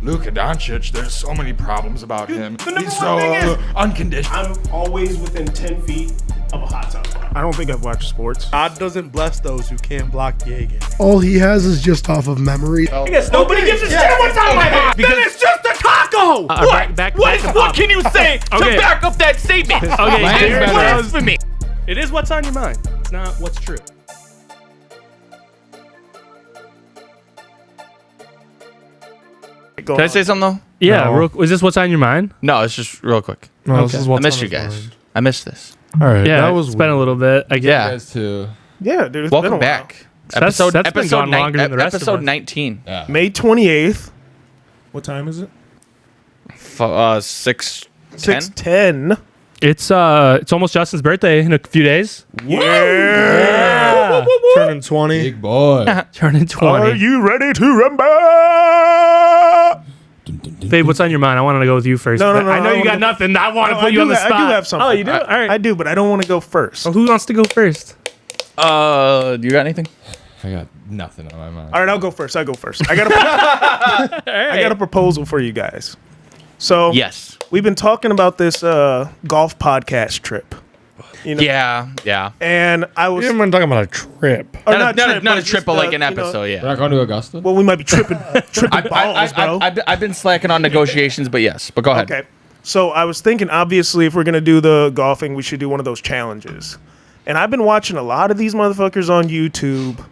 Luka Doncic, there's so many problems about him. He's so unconditional. I'm always within 10 feet of a hot tub. I don't think I've watched sports. God doesn't bless those who can't block the A game. All he has is just off of memory. I guess nobody gives a shit what's on my mind. Then it's just a taco. What can you say to back up that statement? Blasphemy. It is what's on your mind. It's not what's true. Can I say something though? Yeah, is this what's on your mind? No, it's just real quick. No, this is what's I missed on you his guys. mind. I missed this. All right, Yeah, that was it's been a little bit. I Yeah. guess. Too. Yeah, dude. It's been a Welcome while. back. That's been gone longer than the rest of episode us. 19. Yeah. May 28th. What time is it? 6:10. 6:10. It's almost Justin's birthday in a few days. Yeah. turning 20. Big boy. Turning 20. Are you ready to rumble? Babe, what's on your mind? I wanted to go with you first. No, but I know you got wanna- nothing. I want to No, put you on the spot. I do have something. Oh, you do? All right. I do, but I don't want to go first. Well, who wants to go first? You got anything? I got nothing on my mind. All right, I'll go first. I got a proposal for you guys. So Yes. we've been talking about this golf podcast trip. You know? Yeah. And I was We haven't been talking about a trip. or Not a but trip, just, but like an you know, episode, We're yeah. not going to Augusta? Well, we might be tripping balls, bro. I've been slacking on negotiations, but yes. But go ahead. Okay. So I was thinking, obviously, if we're going to do the golfing, we should do one of those challenges. And I've been watching a lot of these motherfuckers on YouTube.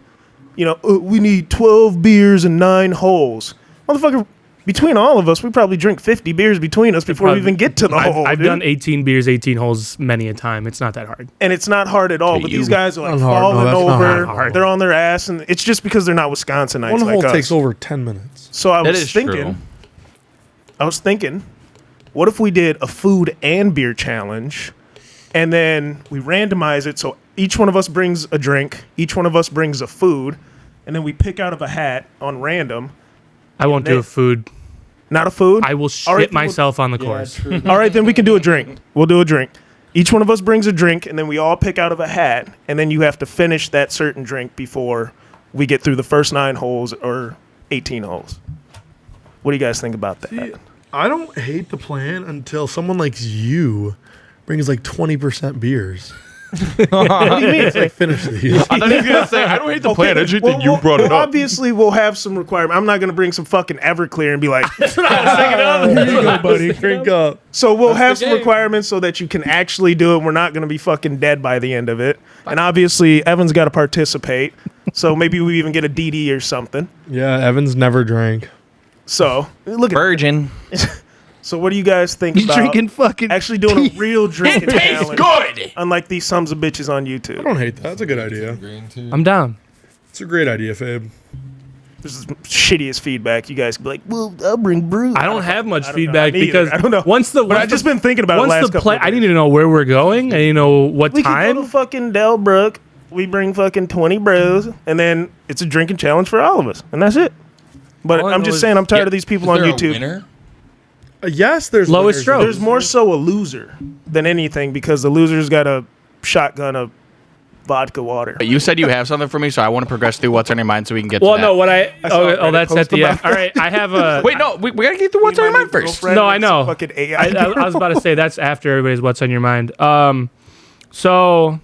You know, we need 12 beers and 9 holes. Motherfucker, between all of us, we probably drink 50 beers between us before we even get to the hole. I've dude. done 18 beers, 18 holes many a time. It's not that hard. And it's not hard at all. But you. these guys are like Not hard. No, falling that's not over. hard. They're on their ass. And it's just because they're not Wisconsinites One hole like us. takes over 10 minutes. So I That was is thinking, true. what if we did a food and beer challenge, and then we randomize it so each one of us brings a drink, each one of us brings a food, and then we pick out of a hat on random. I won't do a food. Not a food? I will All right, shit myself on the course. All right, then we can do a drink. We'll do a drink. Each one of us brings a drink, and then we all pick out of a hat, and then you have to finish that certain drink before we get through the first 9 holes or 18 holes. What do you guys think about that? I don't hate the plan until someone like you brings like 20% beers. What do you mean? It's like, finish these. I thought he was gonna say, I don't hate the plan. I just think you brought it up. Obviously, we'll have some requirement. I'm not going to bring some fucking Everclear and be like, Here you go, buddy. Drink up. so we'll have the some game. requirements so that you can actually do it. We're not going to be fucking dead by the end of it. And obviously, Evan's got to participate. So maybe we even get a DD or something. Yeah, Evans never drank. So look at. Virgin. So what do you guys think about fucking actually doing a real drinking Tastes challenge? good. Unlike these sons of bitches on I YouTube. don't hate that. That's a good idea. Green tea. I'm down. It's a great idea, Fabe. This is shittiest feedback. You guys can be like, well, I'll bring brew. I don't have much I don't know. feedback Me either. because I don't know. once the But I've just been thinking about it once last the couple play, of I days. need to know where we're going and you know what We can time. go to fucking Delbrook. We bring fucking 20 bros, and then it's a drinking challenge for all of us, and that's it. But All I I'm know just is- saying, I'm tired Yeah. of these people Is on there a YouTube. winner? Yes, there's Lowest winners. stroke. There's more so a loser than anything because the loser's got a shotgun of vodka water. You said you have something for me, so I want to progress through what's on your mind so we can get to Well, that. no, what I saw a oh Reddit that's at post the end. about All right, I have a Wait, no, we gotta get through what's on your mind first. No, I know. Fucking AI. I was about to say that's after everybody's what's on your mind. So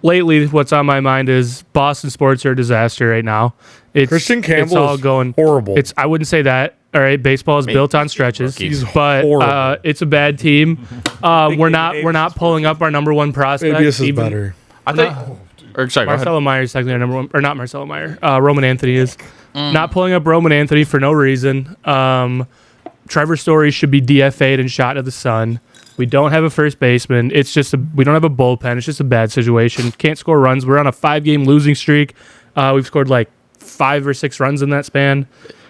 lately, what's on my mind is Boston sports are a disaster right now. It's Christian Campbell It's all is going horrible. It's I wouldn't say that. All right, baseball is built on stretches, He's but horrible. it's a bad team. We're not Davis not pulling up our number one prospect. Fabius is even- better. I think. Or sorry, go ahead. Marcelo Meyer is technically our number one, or not Marcelo Meyer. Roman Anthony is not pulling up Roman Anthony for no reason. Trevor Story should be DFA'd and shot to the sun. We don't have a first baseman. It's just we don't have a bullpen. It's just a bad situation. Can't score runs. We're on a 5-game losing streak. We've scored like 5 or 6 runs in that span.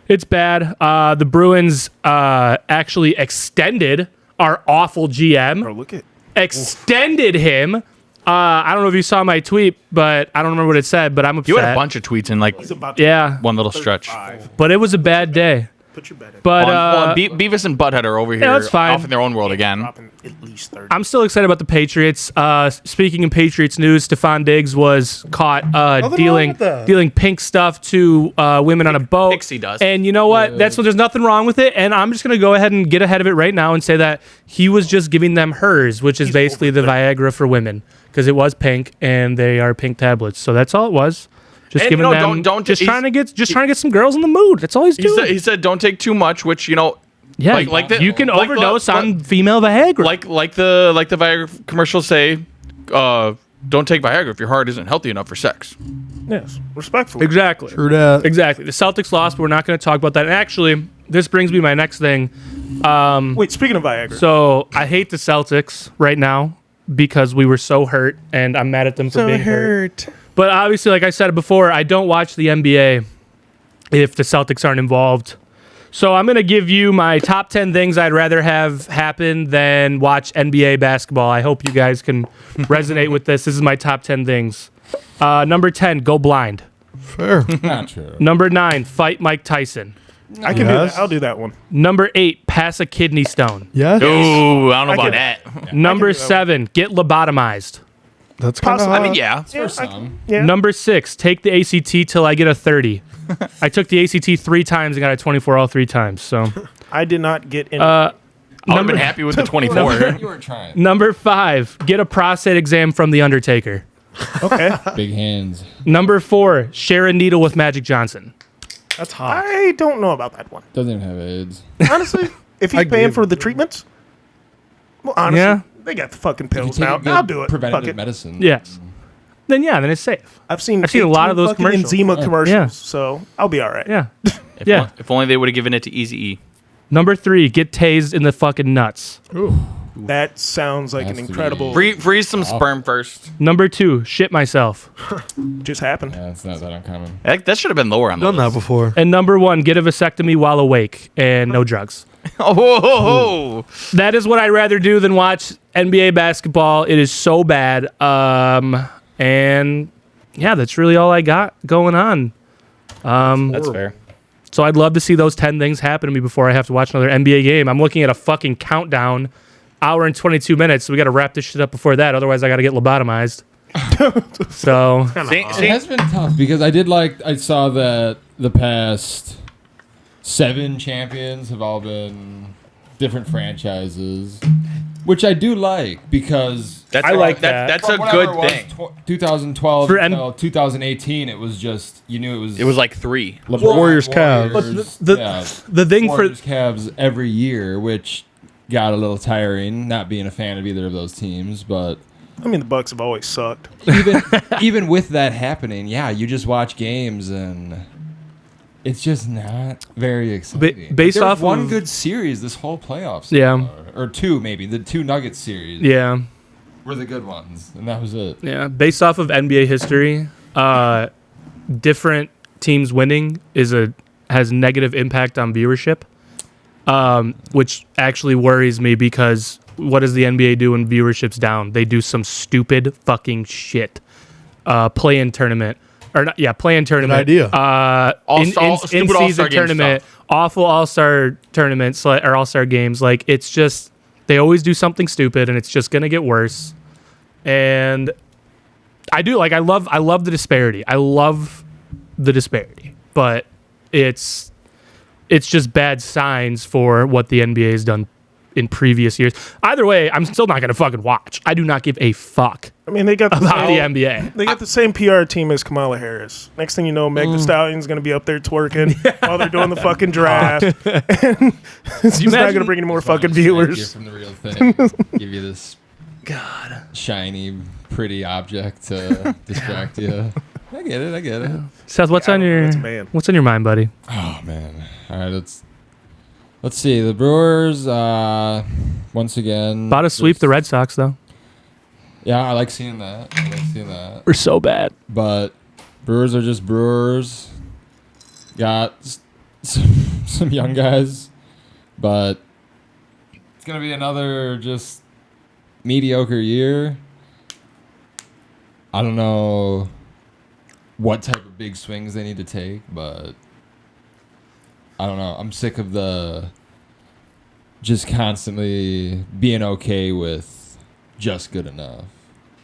It's bad. The Bruins actually extended our awful GM. Bro, look at Extended him. I don't know if you saw my tweet, but I don't remember what it said, but I'm upset. You had a bunch of tweets in like about to Yeah, one little stretch. but it was a bad day. Put your bet in. But Beavis and Butthead are over here that's fine. off in their own world again. Dropping at least 30. I'm still excited about the Patriots. Speaking in Patriots news, Stephon Diggs was caught dealing with that. pink stuff to women on a boat. Pixie dust. And you know what? That's what. There's nothing wrong with it. And I'm just gonna go ahead and get ahead of it right now and say that he was just giving them hers, which is basically the Viagra for women, because it was pink and they are pink tablets. So that's all it was. Just And, giving you know, them, don't- trying to get some girls in the mood. That's all he's doing. He said, don't take too much, which, you know, yeah, you can overdose on female Viagra. like the Viagra commercials say, don't take Viagra if your heart isn't healthy enough for sex. Yes, respectful. Exactly. True that. Exactly. The Celtics lost, but we're not going to talk about that. And actually, this brings me to my next thing. Wait, speaking of Viagra. So I hate the Celtics right now because we were so hurt, and I'm mad at them for being hurt. But obviously, like I said before, I don't watch the NBA if the Celtics aren't involved. So I'm going to give you my top 10 things I'd rather have happen than watch NBA basketball. I hope you guys can resonate with this. This is my top 10 things. Number 10, go blind. Fair. Not true. Number 9, fight Mike Tyson. I can do that. I'll do that one. Number 8, pass a kidney stone. Yes. Ooh, I don't know about get that. Number 7, get lobotomized. That's kind of Possibly. I mean, yeah. Yeah, some. yeah. Number 6, take the ACT till I get a 30. I took the ACT 3 times and got a 24 all 3 times. So I did not get in. I would have been happy with the 24. You were trying. number 5, get a prostate exam from the Undertaker. Okay. Big hands. Number 4, share a needle with Magic Johnson. That's hot. I don't know about that one. Doesn't even have AIDS. Honestly, if he's paying for the treatments, well, honestly, Yeah. they got the fucking If you pills take now. a good I'll do it. Fuck Preventative it. medicine. Yes. Then it's safe. I've seen a lot of 18 those fucking commercials. Enzema commercials, Yeah. so I'll be all right. Yeah. If, Yeah. if only they would have given it to Eazy-E. Number 3, get tased in the fucking nuts. That sounds like That's an incredible. Freeze some sperm first. Number 2, shit myself. Just happened. Yeah, it's not that uncommon. That should have been lower on the Done that list. before. And number 1, get a vasectomy while awake and no drugs. Oh, ho, ho, ho. That is what I'd rather do than watch NBA basketball. It is so bad. And yeah, that's really all I got going on. That's fair. So I'd love to see those 10 things happen to me before I have to watch another NBA game. I'm looking at a fucking countdown, hour and 22 minutes. So we got to wrap this shit up before that. Otherwise, I got to get lobotomized. So It has been tough because I saw that the past 7 champions have all been different franchises, which I do like because That's I like that. That's from a whatever good it was, thing. 2012 For until 2018, it was just you knew It was like 3. LeBron, Warriors, Cavs. Warriors, But yeah, the thing for Warriors, Cavs every year, which got a little tiring. Not being a fan of either of those teams, but I mean, the Bucks have always sucked. even with that happening, yeah, you just watch games and it's just not very exciting. based There was off one of- good series this whole playoffs, so Yeah. far. Or 2 maybe. The 2 Nuggets series yeah. were the good ones, and that was it. Yeah, based off of NBA history, different teams winning has negative impact on viewership, which actually worries me because what does the NBA do when viewership's down? They do some stupid fucking shit. Play-in tournament. Or not, yeah, play-in tournament. idea. Stupid In-season All-Star game tournament. stuff. Awful all-star tournaments or all-star games. Like, it's just, they always do something stupid and it's just going to get worse. And I love the disparity. I love the disparity, but it's just bad signs for what the NBA has done in previous years. Either way, I'm still not going to fucking watch. I do not give a fuck I mean, they got the about the same, NBA. they got the same PR team as Kamala Harris. Next thing you know, Meg Thee Stallion's going to be up there twerking while they're doing the fucking draft. And it's just not going to bring any more fucking viewers. From the real thing, give you this shiny, pretty object to distract you. I get it. Seth, what's on that's a man. your mind, buddy? Oh man! All right, let's see. The Brewers once again About to sweep just- the Red Sox, though. Yeah, I like seeing that. We're so bad. But Brewers are just Brewers. Got some young guys, but it's gonna be another just mediocre year. I don't know what type of big swings they need to take, but I don't know. I'm sick of the just constantly being okay with just good enough.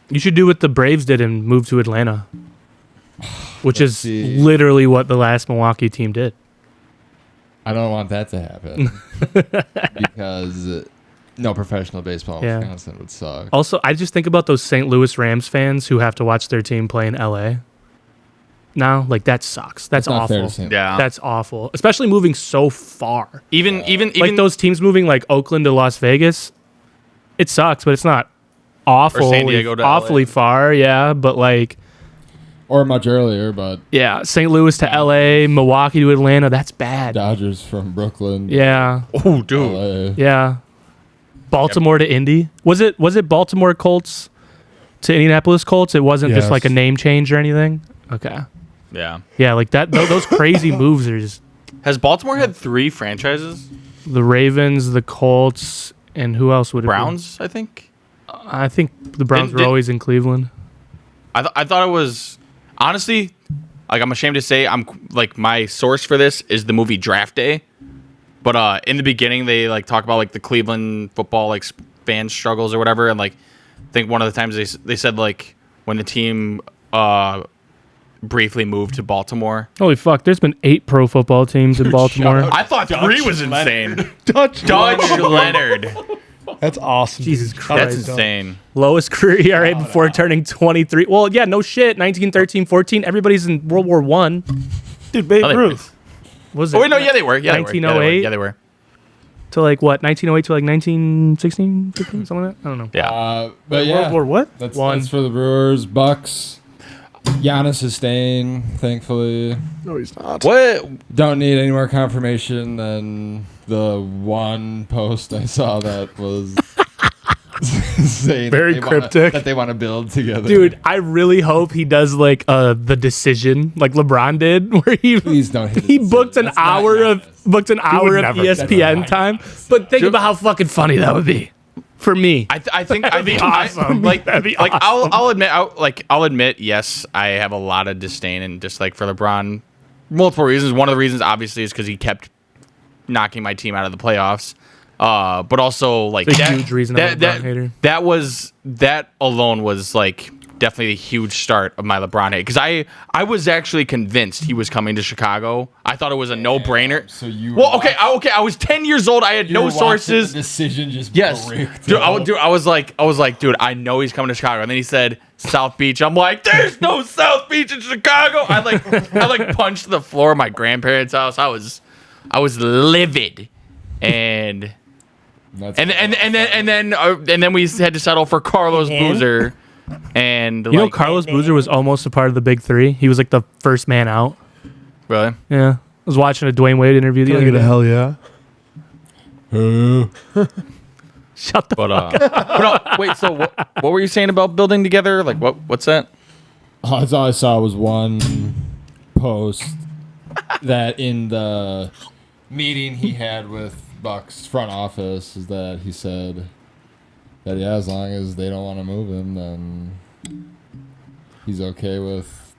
You should do what the Braves did and move to Atlanta, which Let's is see. literally what the last Milwaukee team did. I don't want that to happen because no professional baseball in Yeah. Wisconsin would suck. Also, I just think about those St. Louis Rams fans who have to watch their team play in LA. Now, like that sucks. That's Not fair awful. to say. Yeah. That's awful, especially moving so far. Even Like those teams moving like Oakland to Las Vegas. It sucks, but it's not awful. San Diego to LA. awfully far. Yeah, but like, Or much earlier, but yeah, St. Louis to LA, Milwaukee to Atlanta. That's bad. Dodgers from Brooklyn. Yeah, oh, dude. LA. yeah. Baltimore to Indy. Was it Baltimore Colts to Indianapolis Colts? It wasn't just Yes. like a name change or anything. Okay. Yeah. Yeah, like that. Those crazy moves are just Has Baltimore had 3 franchises? the Ravens, the Colts, and who else would it Browns, I think. be? I think the Browns were Did- always in Cleveland. I thought it was honestly, like I'm ashamed to say, I'm like my source for this is the movie Draft Day. But in the beginning, they like talk about like the Cleveland football like fan struggles or whatever, and like I think one of the times they said like when the team briefly moved to Baltimore. Holy fuck! There's been 8 pro football teams in Baltimore. I thought 3 was insane. Dutch. Dutch Leonard. That's awesome. Jesus dude. Christ. That's insane. Lowest career ERA before turning 23. Well, yeah, no shit. 1913, 14. Everybody's in World War One. Dude, Babe Oh, they- Ruth. Was it? Oh wait, no, yeah, they were. Yeah, they were. 1908? Yeah, they were. To like what? 1908 to like 1916, 15, something like that. I don't know. Yeah. But yeah, World War what? that's for the Brewers. Bucks. Giannis is staying, thankfully. No, he's not. What? Don't need any more confirmation than the one post I saw that was saying Very that they wanna- cryptic. that they want to build together. Dude, I really hope he does like the decision like LeBron did, where Please don't hit he it. booked an That's not hour Giannis. would of never. ESPN time. But think about how fucking funny that would be for me. I think I'd be awesome. Like, That'd be like I'll admit, yes, I have a lot of disdain and dislike for LeBron. Multiple reasons. One of the reasons, obviously, is because he kept knocking my team out of the playoffs. But also, like It's a huge reason I'm a LeBron hater. that alone was like definitely a huge start of my LeBron hate, because I was actually convinced he was coming to Chicago. I thought it was a no-brainer. So you I was 10 years old. I had no sources. The decision just Yes, bricked dude. up. I was like, dude, I know he's coming to Chicago. And then he said South Beach. I'm like, there's no South Beach in Chicago. I punched the floor of my grandparents' house. I was livid, and That's then we had to settle for Carlos Boozer. And You know, Carlos Boozer was almost a part of the Big Three. He was like the first man out. really? Yeah, I was watching a Dwayne Wade interview the Can I other get a day. hell yeah? Shut the But no, wait. So what were you saying about building together? Like what's that? That's all I saw was one post that in the meeting he had with Buck's front office is that he said that yeah, as long as they don't want to move him, then he's okay with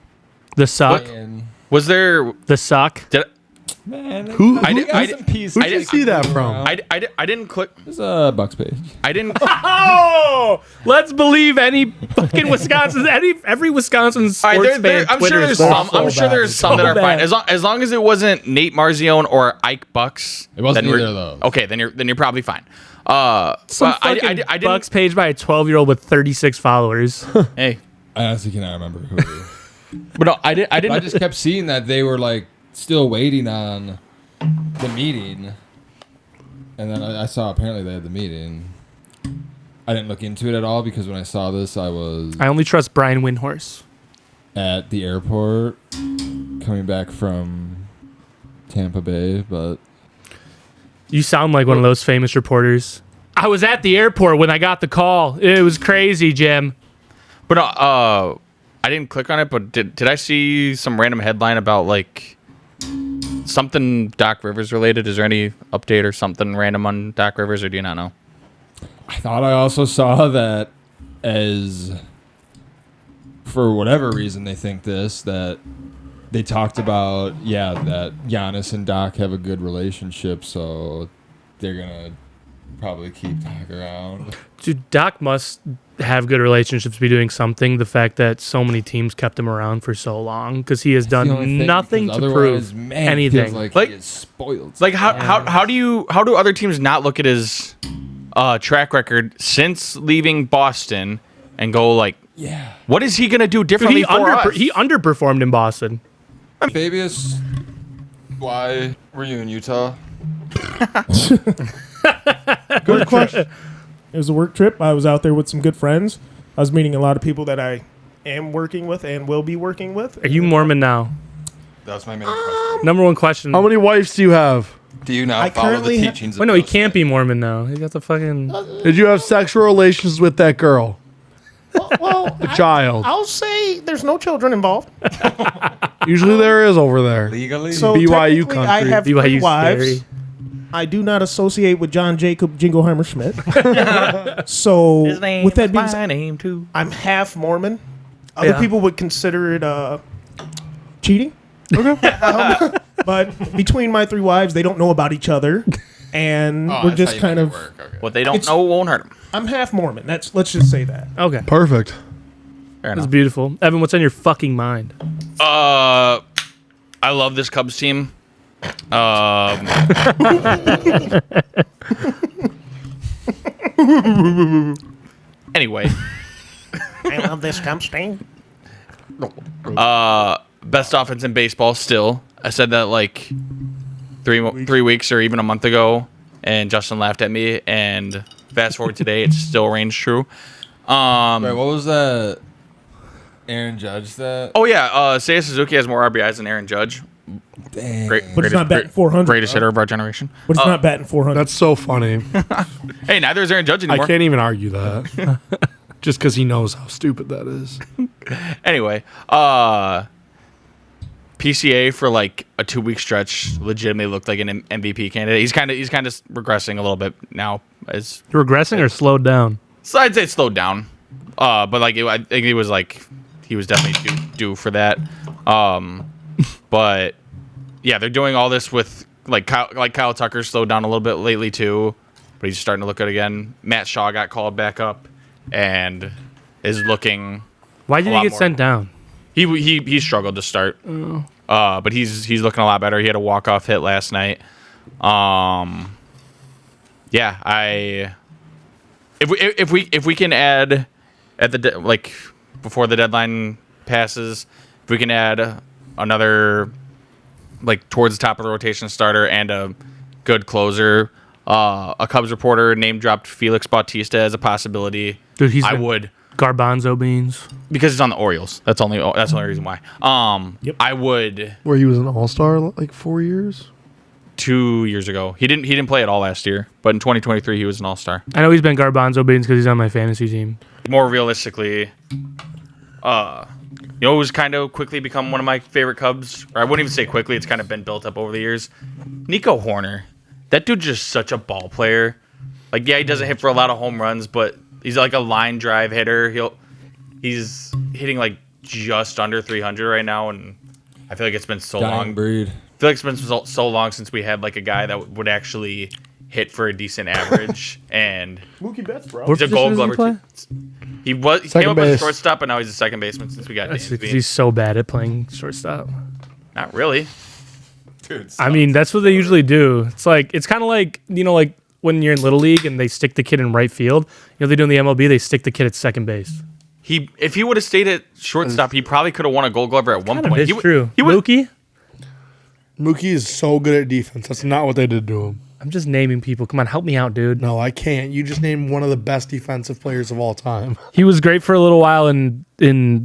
the suck. staying. Was there? The suck. Did Man, Who- I who- did- I some did- pieces. Who'd you see that from? I didn't click. There's a Bucks page. I didn't. Oh, let's believe any fucking every Wisconsin sports All right, fan I'm Twitter sure there's is some. awful. I'm sure there's some that are fine. bad. As long as it wasn't Nate Marzione or Ike Bucks. It wasn't then we're- either of those. Okay, then you're probably fine. Some but I fucking didn't. Bucks page by a 12-year-old with 36 followers. Hey, I honestly cannot remember who. but no, I I didn't. just kept seeing that they were like still waiting on the meeting, and then I saw apparently they had the meeting. I didn't look into it at all because when I saw this, I was I only trust Brian Windhorse. at the airport coming back from Tampa Bay, but You sound like one of those famous reporters. I was at the airport when I got the call. It was crazy, Jim. But no, I didn't click on it. But did I see some random headline about like something Doc Rivers related? Is there any update or something random on Doc Rivers, or do you not know? I thought I also saw that as for whatever reason they think this that they talked about that Giannis and Doc have a good relationship, so they're gonna probably keep Doc around. Dude, Doc must have good relationships, be doing something. The fact that so many teams kept him around for so long, because he has The only done thing, nothing because to otherwise, prove man, it anything. feels like Like- he is spoiled. Like how do other teams not look at his track record since leaving Boston and go like, yeah, what is he gonna do Dude, differently for us? he underperformed in Boston. Fabius, Why were you in Utah? Good question. It was a work trip. I was out there with some good friends. I was meeting a lot of people that I am working with and will be working with. Are you Mormon now? That's my main question. Number one question. How many wives do you have? Do you now I follow the currently ha- teachings of Well, no, he those can't be Mormon now. He got the fucking. Did you have sexual relations with that girl? Well, The child. I'll say there's no children involved. Usually there is over there. legally. So BYU technically, I country. have three BYU wives. scary. I do not associate with John Jacob Jingleheimer Schmidt. So with that being said, name too. I'm half Mormon. Other Yeah. people would consider it cheating. Okay. But between my three wives, they don't know about each other, and we're just kind of. What they don't It's- know won't hurt them. I'm half Mormon. Let's just say that. Okay, Perfect. Fair that's enough. beautiful. Evan, what's on your fucking mind? I love this Cubs team. Anyway, I love this Cubs team. best offense in baseball still. I said that like 3 weeks or even a month ago, and Justin laughed at me. And fast forward today, it still reigns true. Wait, what was that? Aaron Judge that? Oh yeah, Seiya Suzuki has more RBIs than Aaron Judge. Damn. But it's not batting 400. Greatest hitter of our generation. But it's not batting 400. That's so funny. Hey, neither is Aaron Judge I anymore. can't even argue that. Just because he knows how stupid that is. Anyway, PCA for like a 2-week stretch legitimately looked like an MVP candidate. He's kind of regressing a little bit now. As You're regressing or slowed down? so I'd say it slowed down. But like I think he was definitely due for that. But yeah, they're doing all this with Kyle Tucker slowed down a little bit lately too, but he's starting to look good again. Matt Shaw got called back up and is looking. Why A did lot he get more. sent down? He struggled to start. But he's looking a lot better. He had a walk-off hit last night. Yeah, if we can add at the before the deadline passes, if we can add another towards the top of the rotation starter and a good closer, a Cubs reporter name dropped Felix Bautista as a possibility. Dude, he's I been would. garbanzo beans. Because he's on the Orioles. That's the only reason why. I would. Where he was an all-star like 4 years? 2 years ago, he didn't play at all last year, but in 2023 he was an all-star. I know he's been garbanzo beans because he's on my fantasy team. More realistically, who's kind of quickly become one of my favorite Cubs, or I wouldn't even say quickly. It's kind of been built up over the years. Nico Horner, that dude's just such a ball player. He doesn't hit for a lot of home runs, but he's like a line drive hitter. He's hitting just under 300 right now, and I feel like it's been so Dying long. breed. I feel like it's been so long since we had a guy that would actually hit for a decent average, and Mookie Betts, bro. What he's a Gold position Glover. does He came Second up as a base. shortstop, and now he's a second baseman since we got That's Dansby. because he's so bad at playing shortstop. Not really. Dude, I mean, that's what they usually do. It's kind of like when you're in Little League and they stick the kid in right field. They do in the MLB, they stick the kid at second base. If he would have stayed at shortstop, he probably could have won a Gold Glover at one point. It's true. He would. Mookie? Mookie is so good at defense. That's not what they did to him. I'm just naming people. Come on, help me out, dude. No, I can't. You just named one of the best defensive players of all time. He was great for a little while in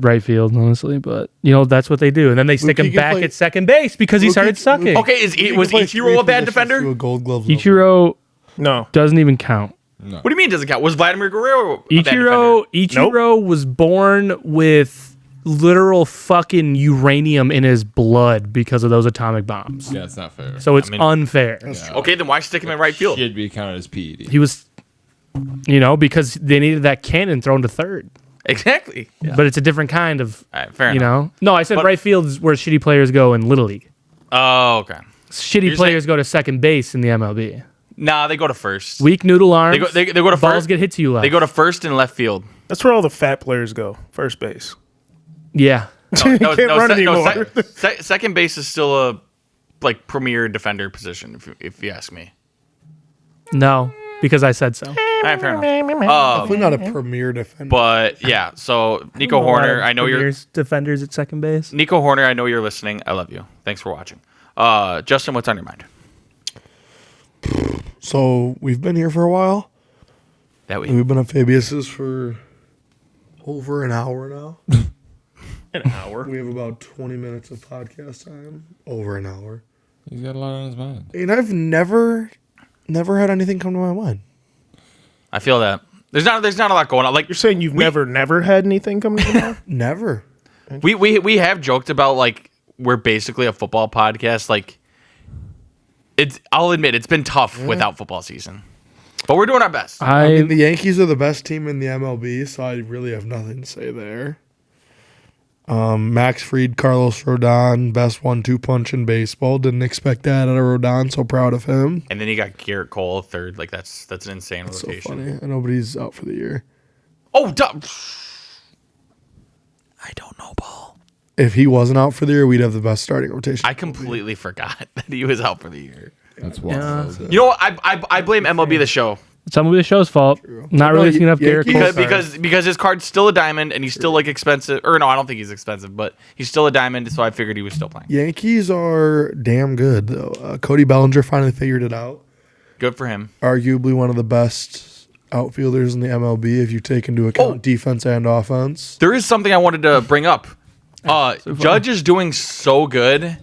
right field, honestly, but that's what they do. And then they stick Mookie him can back play- at second base because he started sucking. Okay, was Ichiro a bad defender? To a Gold Glove level. Ichiro No. doesn't even count. What do you mean doesn't count? Was Vladimir Guerrero a bad defender? Ichiro was born with literal fucking uranium in his blood because of those atomic bombs. Yeah, it's not fair. So it's I mean- unfair. Okay, then why stick him in right field? Should be counted as PED. He was, because they needed that cannon thrown to third. Exactly. But it's a different kind of, All right, fair you enough. know. No, I said But- right field is where shitty players go in Little League. Oh, okay. Shitty You're players go to second base in the MLB. Nah, they go to first. Weak noodle arms. They go to balls first. get hit to you left. They go to first and left field. That's where all the fat players go. First base. Yeah. You can't run anymore. Second base is still a premier defender position, if you ask me. No, because I said so. All right, fair enough. Definitely not a premier defender. But yeah, so Nico Horner, I know you're defenders at second base. Nico Horner. I know you're listening. I love you. Thanks for watching. Justin, what's on your mind? So we've been here for a while. We've been at Fabias's for over an hour now. An hour. We have about 20 minutes of podcast time. Over an hour. He's got a lot on his mind. And I've never had anything come to my mind. I feel that there's not a lot going on. Like You're saying you've never had anything come to mind? Never. we have joked about like we're basically a football podcast. Like I'll admit it's been tough without football season, but we're doing our best. I mean, the Yankees are the best team in the MLB, so I really have nothing to say there. Max Fried, Carlos Rodon, best 1-2 punch in baseball. Didn't expect that out of Rodon. So proud of him. And then you got Garrett Cole third. Like that's an insane So rotation. funny. And nobody's out for the year. Oh, I don't know, Paul. If he wasn't out for the year, we'd have the best starting rotation. I completely forgot that he was out for the year. That's wild. You know what? I blame MLB The Show. Some of the show's fault. Not really thinking of Garrett Cole. Because his card's still a diamond and he's still like expensive. Or no, I don't think he's expensive, but he's still a diamond. So I figured he was still playing. Yankees are damn good, though. Cody Bellinger finally figured it out. Good for him. Arguably one of the best outfielders in the MLB if you take into account defense and offense. There is something I wanted to bring up. Judge is doing so good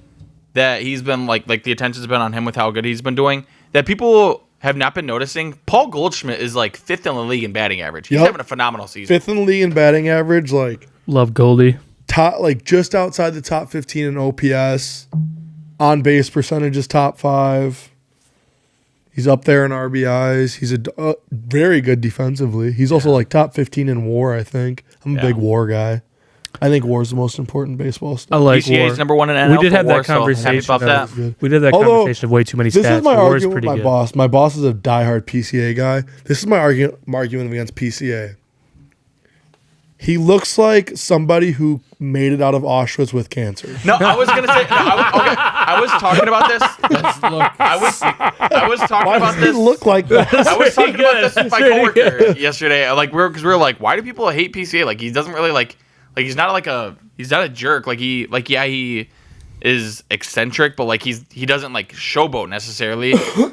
that he's been like the attention's been on him with how good he's been doing that people have not been noticing. Paul Goldschmidt is like 5th in the league in batting average. He's having a phenomenal season. 5th in the league in batting average, like Love Goldie. top, like just outside the top 15 in OPS. On base percentage is top 5. He's up there in RBIs. He's a very good defensively. He's also like top 15 in WAR. I think I'm a big WAR guy. I think WAR is the most important baseball stuff. I like PCA WAR. is number 1 in NL. We did have for WAR, that conversation. So happy about that. We did that conversation of way too many This stats. is my WAR is argument pretty with my good. boss. My boss is a diehard PCA guy. This is my argument against PCA. He looks like somebody who made it out of Auschwitz with cancer. No, I was gonna say. I was talking about this. I was talking Why about does he this. look like that? I was talking about this with my coworker yesterday. Like we were like, why do people hate PCA? Like he doesn't really like he's not a jerk. He is eccentric, but like he doesn't like showboat necessarily.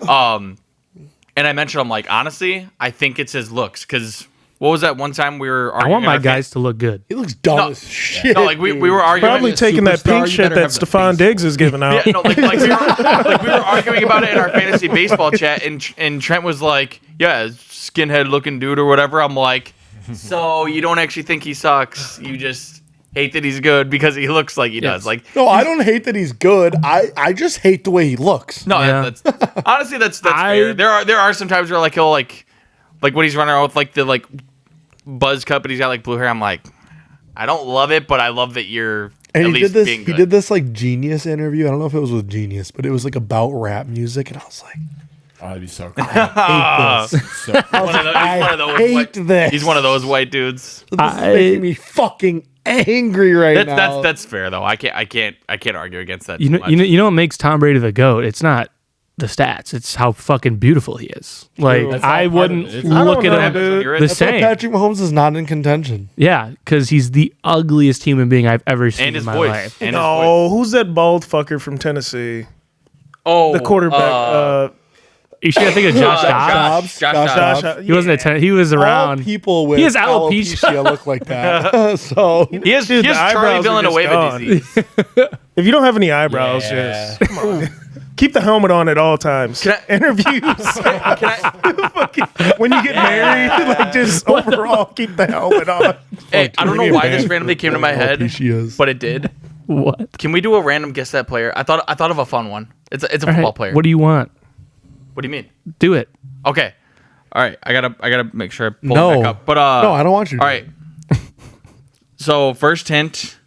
And I mentioned I'm like, honestly, I think it's his looks because. What was that one time we were I arguing? want my guys to look good. He looks dumb as shit. No, like we were arguing. Probably taking that pink shit that Stephon Diggs is giving out. Yeah, no, like we were arguing about it in our fantasy baseball chat, and Trent was like, "Yeah, skinhead looking dude or whatever." I'm like, "So you don't actually think he sucks? You just hate that he's good because he looks like he does." Like, No, I don't hate that he's good. I just hate the way he looks. no, Yeah. that's honestly that's fair. There are some times where like he'll like when he's running around with like the like buzz cut, but he's got like blue hair. I'm like, I don't love it, but I love that you're And at he least did this. being He good. did this like Genius interview. I don't know if it was with Genius, but it was like about rap music, and I was like, Oh, that'd be so cool. I hate this. So, He's one of those white dudes. This is making me fucking angry right now. That's fair though. I can't argue against that. You too know, much. you know what makes Tom Brady the GOAT? It's not the stats. It's how fucking beautiful he is. Like That's all I part of wouldn't it. It's- look I don't at know, him dude. the That's why same. Patrick Mahomes is not in contention. Yeah, because he's the ugliest human being I've ever seen and his in my voice. life. And his voice. No, who's that bald fucker from Tennessee? Oh, The quarterback. You should think of Josh Dobbs. Josh Josh. Dobbs. He wasn't he was All around. people with He has alopecia. look like that. So He has Dude, the Charlie eyebrows are Villanueva just disease. If you don't have any eyebrows, Yeah. just come on. Keep the helmet on at all times. Can Interviews. When you get married, like just overall keep the helmet on. Hey, I don't know why this randomly came to my head, Alopecias. but it did. What? Can we do a random guess that player? I thought of a fun one. It's a All football right, player. what do you want? What do you mean? Do it. Okay. All right. I gotta make sure I pull No. it back up. But no, I don't want you to. All right. So first hint,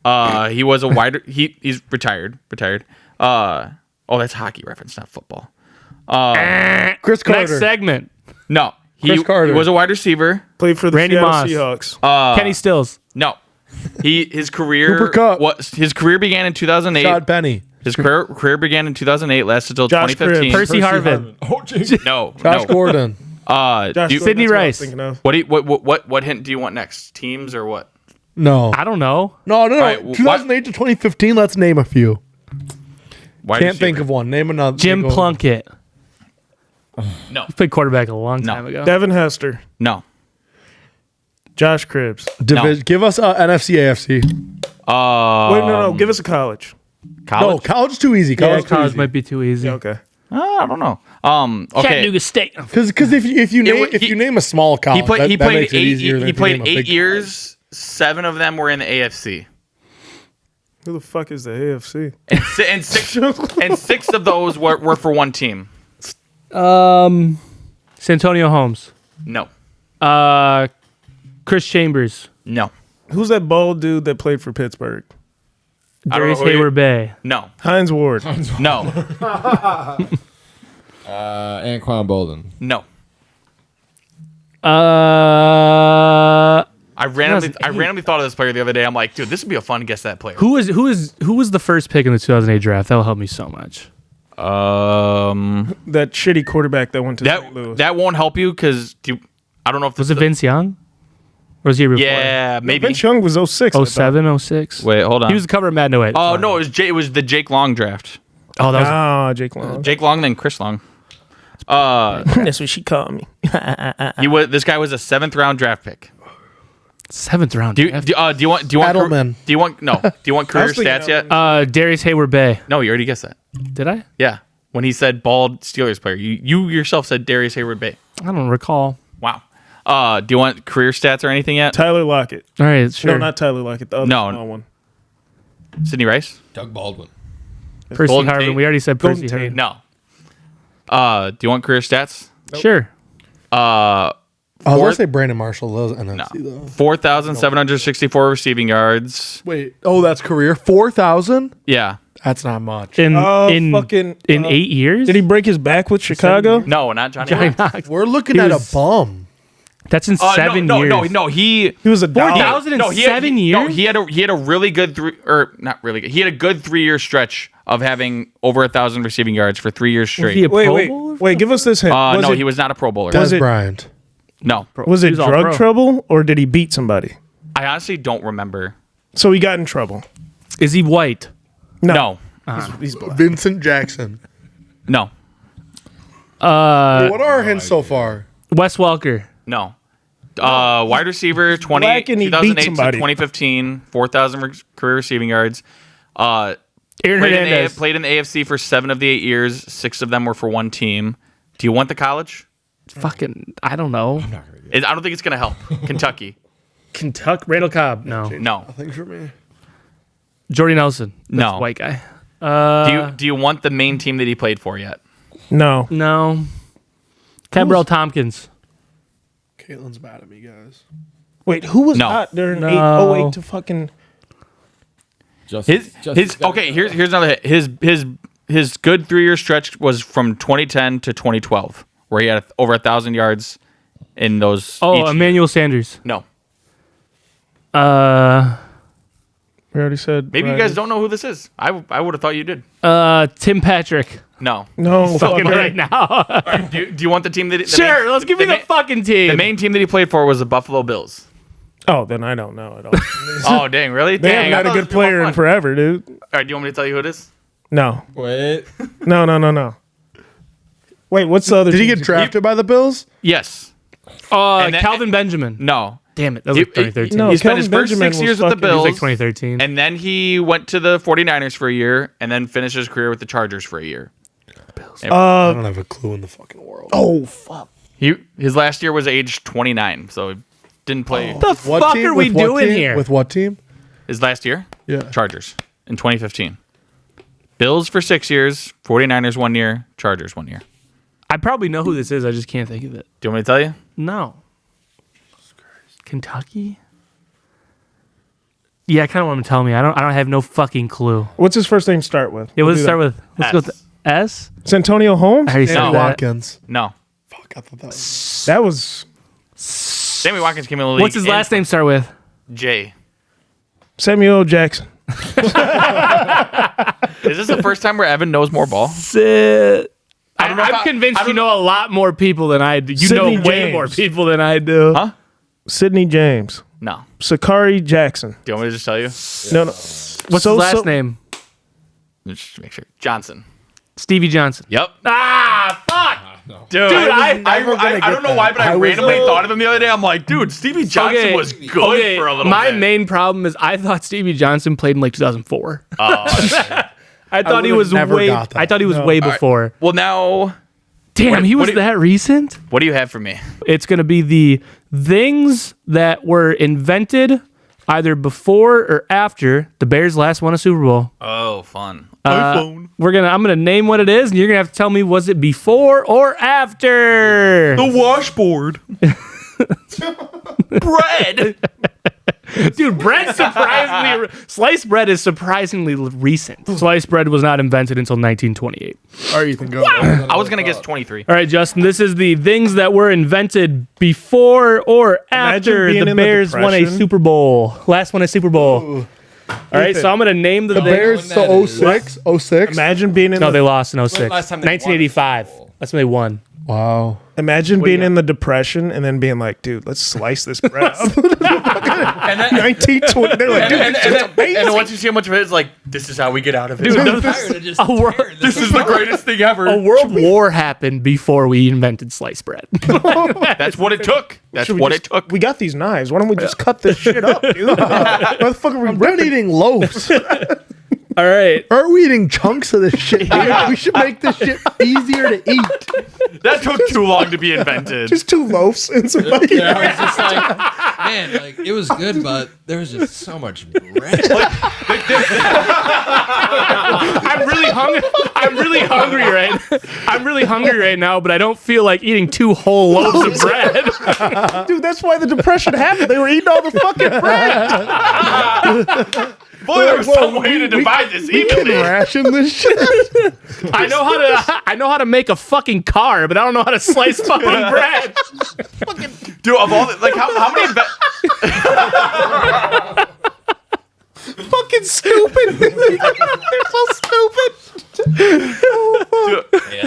he was a wide. He's retired. That's hockey reference, not football. Chris Carter. Next segment. No, Chris Carter. He was a wide receiver. Played for the Randy Seattle Moss. Seahawks. Kenny Stills. No, his career. Cooper Kupp. His career began in 2008. Todd Penny. His career began in 2008, lasted until Josh 2015. Cribbs. Percy Harvin. No, Josh no. Gordon. Josh Gordon, Sidney that's what I was Rice. thinking of. What hint do you want next? Teams or what? No. I don't know. No. right, well, 2008 to 2015. Let's name a few. Wide Can't receiver. think of one. Name another. Jim Go. Plunkett. No, He played quarterback a long No. time ago. Devin Hester. no. Josh Cribbs. Give us NFC, AFC. Wait, no. Give us a college. College. No, college too easy. Yeah, College too college easy. might be too easy. Okay. I don't know. Okay. Chattanooga State. Because if you name a small college, He played. He that played makes it eight. easier than He if you name played a 8 big years. 7 of them were in the AFC, Who the fuck is the AFC? and 6 of those were for one team. Santonio Holmes. No, Chris Chambers. no, Who's that bald dude that played for Pittsburgh? I don't know Darius who you- Hayward Bay. no, Hines Ward. no, Anquan Bolden. no. Uh, I randomly thought of this player the other day. I'm like, dude, this would be a fun guess that player. who was the first pick in the 2008 draft? That'll help me so much. That shitty quarterback that went to St. Louis. that won't help you because I don't know if Was it Vince Young? Or was he before? Yeah, maybe. Vince Young was 06. I thought. 07, 06? Wait, hold on. He was the cover of Madden 08. Oh no, it was the Jake Long draft. Oh, that was Jake Long. Jake Long, then Chris Long. That's what she called me. This guy was a 7th round draft pick. 7th round. Do you draft. want Edelman. Do you want career was thinking stats yet? Darius Hayward Bay. No, you already guessed that. Did I? Yeah, when he said bald Steelers player, you yourself said Darius Hayward Bay. I don't recall. Wow. Do you want career stats or anything yet? Tyler Lockett. All right, sure. No, not Tyler Lockett. The other No. small one. Sidney Rice? Doug Baldwin. Percy Golden Harvin. Tate. We already said Golden Percy Tate. Harvin. No. Do you want career stats? Sure. I was Fourth- gonna say Brandon Marshall. Those NFC though. 4,764 receiving yards. Wait. Oh, that's career 4,000. Yeah. That's not much. In fucking. 8 years? Did he break his back with Chicago? No, not Johnny. Johnny Knox. Knox. We're looking He at was- a bum. That's in 7 years. No. He He was a dog. 4,000 in 7 years? No, he had a really good not really good. He had a good 3-year stretch of having over 1,000 receiving yards for 3 years Was he straight. a Pro Wait. Bowler? Wait, give us this hint. No, it, he was not a Pro Bowler. Was Des it- Bryant. No, Was it He was all drug pro. trouble or did he beat somebody? I honestly don't remember. So he got in trouble. Is he white? No, He's black. Vincent Jackson. no, What are our hints so far? Wes Welker. no. Wide receiver, Black and he beat 2008 to somebody. 2015, 4,000 career receiving yards. Aaron Played Hernandez. in the AFC for 7 of the 8 years. 6 of them were for one team. Do you want the college? Fucking, I don't know. I don't think it's going to help. Kentucky. Kentucky. Randall Cobb. No. No. Thanks for me. Jordy Nelson. That's No. a white guy. Do you want the main team that he played for yet? No. No. Cabrell Tompkins. Caitlin's mad at me, guys. Wait, who was No. hot during No. 808 to fucking. Here's another hit. His good 3-year stretch was from 2010 to 2012, where he had over 1,000 yards in those. Oh, each- Emmanuel Sanders. No, We already said. maybe you Ryder. guys don't know who this is. I would have thought you did. Tim Patrick. No. No. Fucking fuck right now. Do you want the team that? Sure, let's give me the fucking team. The main team that he played for was the Buffalo Bills. Oh, then I don't know at all. Oh, dang, really? They Dang, haven't I had a thought good this was more player in fun. forever, dude. All right, do you want me to tell you who it is? No. Wait. No. Wait, what's the other? Did he team? get drafted by the Bills? Yes. And then- Calvin Benjamin. No. Damn it. That was like He- 2013. No, he spent Kelvin his first Benjamin 6 was years with the fucking- It was Bills. like 2013. And then he went to the 49ers for a year and then finished his career with the Chargers for a year. I don't have a clue in the fucking world. Oh fuck. His last year was age 29, so he didn't play the fuck are we With what doing team? here? With what team? his last year. Yeah. Chargers in 2015. Bills for 6 years, 49ers 1 year, Chargers 1 year. I probably know who this is. I just can't think of it. Do you want me to tell you? No. Kentucky? Yeah, I kind of want him to tell me. I don't have no fucking clue. What's his first name start with? Yeah, We'll let's do start that. with. Let's go with S. Santonio Holmes? I already said No. that. Watkins. No. Fuck, I thought that was. That was Sammy Watkins came in the league. What's his last name start with? J. Samuel Jackson. Is this the first time where Evan knows more ball? I'm convinced you know a lot more people than I do. You Sidney know way James. more people than I do. Huh? Sidney James. No. Sakari Jackson. Do you want me to just tell you? No. What's his last name? Just to make sure. Johnson. Stevie Johnson. Yep. Ah, fuck. Dude, I I don't know why, but I randomly thought of him the other day. I'm like, dude, Stevie Johnson was good for a little My bit. main problem is I thought Stevie Johnson played in like 2004. Oh, I thought he would've was never way. got that. I thought he was way before. well, now, Damn, he was what do you- that recent. what do you have for me? It's gonna be the things that were invented either before or after the Bears last won a Super Bowl. Oh, fun. I'm gonna name what it is, and you're gonna have to tell me was it before or after. The washboard. Bread. Dude, bread surprisingly sliced bread is surprisingly recent. Sliced bread was not invented until 1928. All right, Ethan, go. I was going to guess 23. All right, Justin, this is the things that were invented before or after being the in the Bears won a Depression. Super Bowl. Last won a Super Bowl. All right, so I'm going to name the thing. Bears that to is- 06? 06? Imagine being in No, they the, lost in 06. last time they won a 1985. Super Bowl? That's when they won. Wow. imagine being in the Depression and then being like, dude, let's slice this bread up. And then, 1920. They're like, dude, and then once you see how much of it is like, this is how we get out of it. Dude, This is the greatest thing ever. a world war happened before we invented sliced bread. That's what it took. That's should we what just- it took. We got these knives. Why don't we just cut this shit up, dude? Why the fuck are we I'm done eating loaves. All right. Aren't we eating chunks of this shit? Dude? We should make this shit easier to eat. That took too long to be invented. Just 2 loaves and some fucking Yeah, I was just like, man, like it was good, but there was just so much bread. I'm really hungry. I'm really hungry right now, but I don't feel like eating 2 whole loaves of bread. Dude, that's why the Depression happened. They were eating all the fucking bread. Boy, there was some way to divide this We can evenly. ration this shit. I know how to make a fucking car, but I don't know how to slice fucking bread. Dude, of all the, like, how many Fucking stupid. They're so stupid.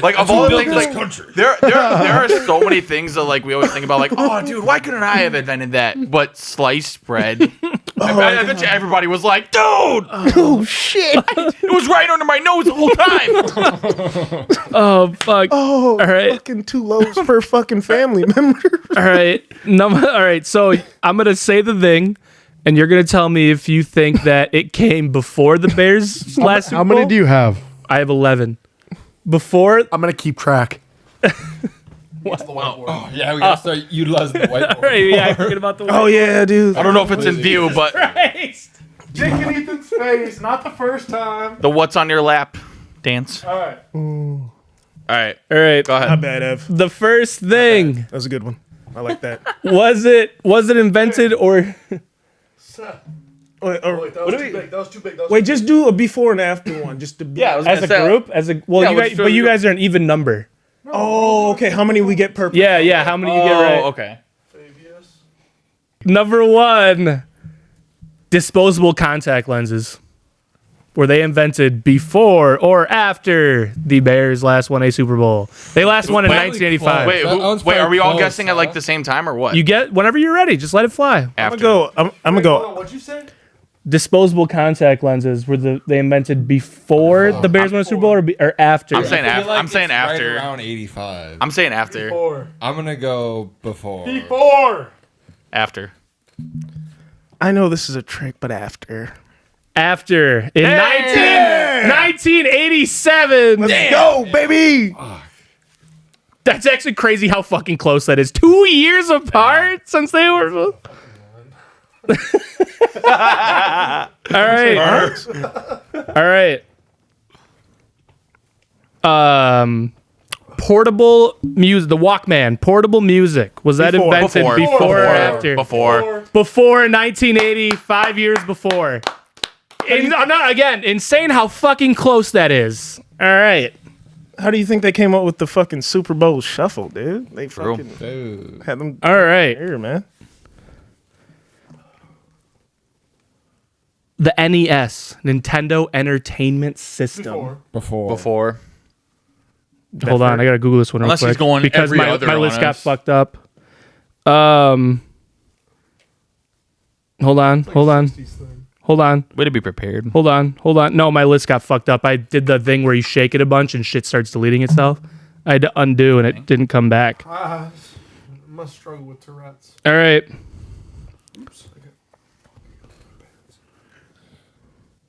like of all the things, like country. there are so many things that like we always think about, like, oh, dude, why couldn't I have invented that? But sliced bread. I bet you everybody was like, dude, Oh, shit. it was right under my nose the whole time. Oh fuck. Oh, All right. fucking 2 loaves per fucking family member. All right. All right. So I'm gonna say the thing, and you're gonna tell me if you think that it came before the Bears last Super How many Bowl. do you have? I have 11. Before. I'm going to keep track. Oh, yeah, we gotta start utilizing the whiteboard. All right, yeah, I forget about the. Oh, yeah, dude. I don't know if it's in view, but Christ. Jake and Ethan's face. Not the first time. the what's on your lap dance. All right. All right, All right. go ahead. Not bad, Ev. The first thing That was a good one. I like that. was it invented or Wait, That was too big. wait, just do a before and after one. Just to be. Yeah, I was as a gonna say, group you let's guys, show but you you- guys are an even number. Oh, okay. How many we get per? Yeah. How many you get right? okay. Number 1, disposable contact lenses. Were they invented before or after the Bears last won a Super Bowl? They last won in Probably 1985. Wait, That one's wait, are we all probably guessing close, at like huh? the same time or what? You get whenever you're ready. Just let it fly. after. I'm gonna go. What'd you say? Disposable contact lenses were they invented before the Bears won a Super Bowl or after? I'm saying I feel after. like I'm saying it's right after. around 85. I'm saying after. I'm gonna go before. After. I know this is a trick, but after. After in 1987. Go, baby. That's actually crazy how fucking close that is. 2 years apart since they were. All right. All right. portable music, the Walkman, portable music. Was that invented before or after? Before. Before 1980, 5 years before. Insane how fucking close that is. All right. How do you think they came up with the fucking Super Bowl shuffle, dude? They True. fucking had them. All right. Here, man. The NES, Nintendo Entertainment System. Before. Hold on, I gotta Google this one real Unless quick he's going because every my other list on got us. fucked up. Hold on. Way to be prepared. Hold on. No, my list got fucked up. I did the thing where you shake it a bunch and shit starts deleting itself. I had to undo and it didn't come back. I must struggle with Tourette's. All right.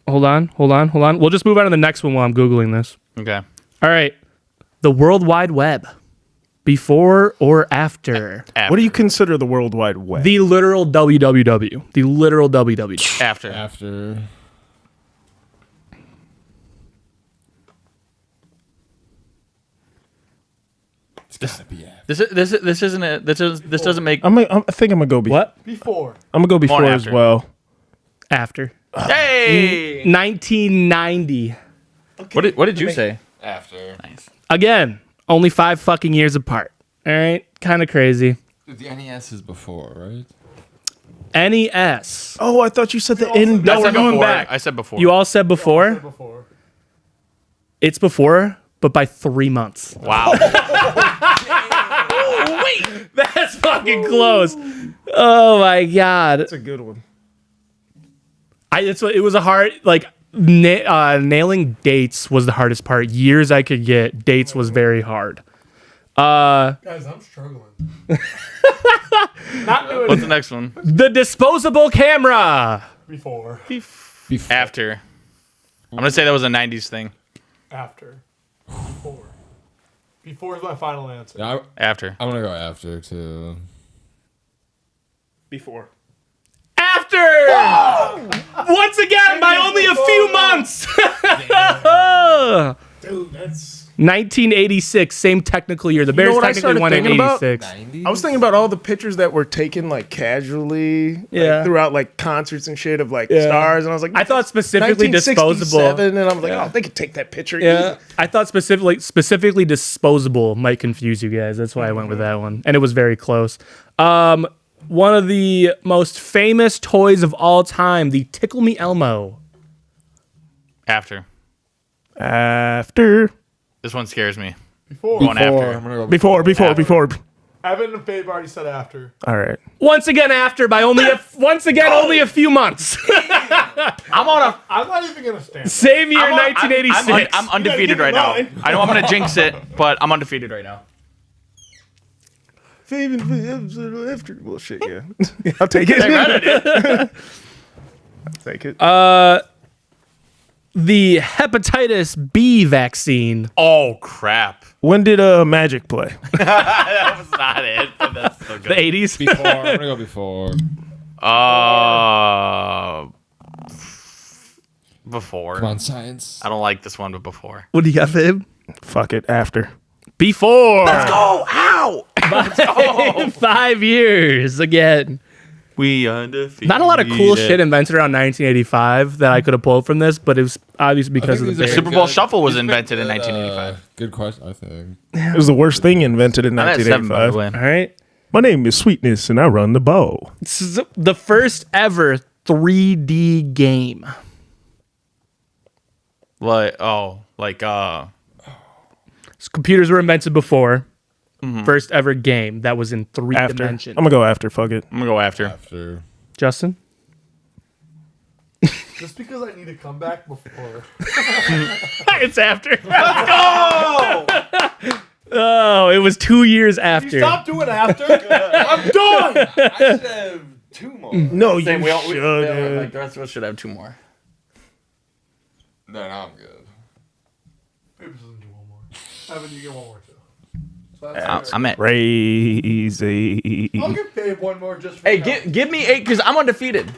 Hold on. We'll just move on to the next one while I'm Googling this. Okay. All right. The World Wide Web. Before or after? What do you consider the World Wide Web? The literal WWW. The literal WWW. After. It's gotta be after. This isn't it. This doesn't make. I think I'm gonna go before. What? Before. I'm gonna go before as after. well. After. Hey. 1990. What did you say? After. Nice. Again, only 5 fucking years apart. All right? Kind of crazy. The NES is before, right? NES. Oh, I thought you said the end. No, I we're said going before. back. I said before. You all said before? Before. It's before, but by 3 months. Wow. That's fucking close. Oh my god. That's a good one. It was a hard nailing dates was the hardest part. Years I could get, dates was very hard. Guys, I'm struggling. Not doing What's the next one? The disposable camera. before. After. I'm gonna say that was a '90s thing. After. Before. Before is my final answer. Yeah, After. I'm gonna go after too. Before. After. Once again, by only a few months. Dude, that's. 1986, same technical year. The Bears what I technically started won in thinking about? 86. 90s? I was thinking about all the pictures that were taken like casually, Yeah. throughout like concerts and shit of like Yeah. stars, and I was like, I thought specifically disposable. 1967, and I was like, oh, they could take that picture. Yeah, easy. I thought specifically disposable might confuse you guys. That's why I went with that one, and it was very close. One of the most famous toys of all time, the Tickle Me Elmo. After. After. This one scares me. Before. Going after. I'm gonna go Before. Evan and Fabe already said after. All right. Once again, after by only only a few months. I'm not even gonna stand. Same year, I'm 1986. I'm undefeated You right gotta now. keep it I know I'm gonna jinx it, but I'm undefeated right now. After. Well, shit, yeah. I'll take it. I'll take it. The hepatitis B vaccine. Oh crap! When did Magic play? That was not it. But that's so The good. 80s. before. I'm gonna go before. Before. Come on, science. I don't like this one, but before. What do you got, Fabe? Fuck it. After. Before. Oh, ow! 5 years again. We undefeated. Not a lot of cool shit invented around 1985 that I could have pulled from this, but it was obviously because of the Bears. Super Bowl Shuffle was invented in 1985. Good question, I think. It was the worst thing invented in I'm at 7, by the 1985. way. All right. My name is Sweetness, and I run the bow. This is the first ever 3D game. Computers were invented before. First ever game that was in 3 After. dimensions. I'm gonna go after. Fuck it. I'm gonna go after. After. Justin? Just because I need to come back before. It's after. Let's go! Oh, it was 2 years after. Stop doing after. I'm done. I should have 2 more. No, you Same, should. like the rest of us should have 2 more. No, I'm good. Maybe just do one more. Evan, you get one more too. So I'm at. Crazy. I'll give Fabe one more just for Hey, now. give me 8 because I'm undefeated.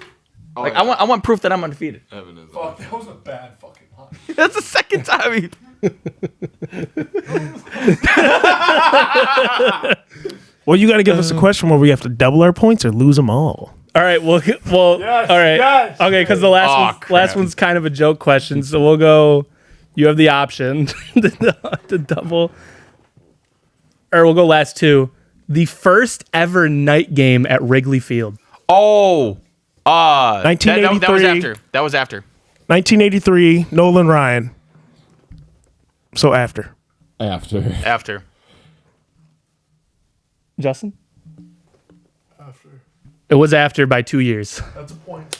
Like I want proof that I'm undefeated. Evan is Fuck, that was a bad fucking line. That's the second time. Well, you got to give us a question where we have to double our points or lose them all. All right. Well. All right. Okay. Because the last one's kind of a joke question, so we'll go. You have the option to double, or we'll go last two. The first ever night game at Wrigley Field. Oh, 1983. That was after. 1983, Nolan Ryan. So after. After. Justin? After. It was after by 2 years. That's a point.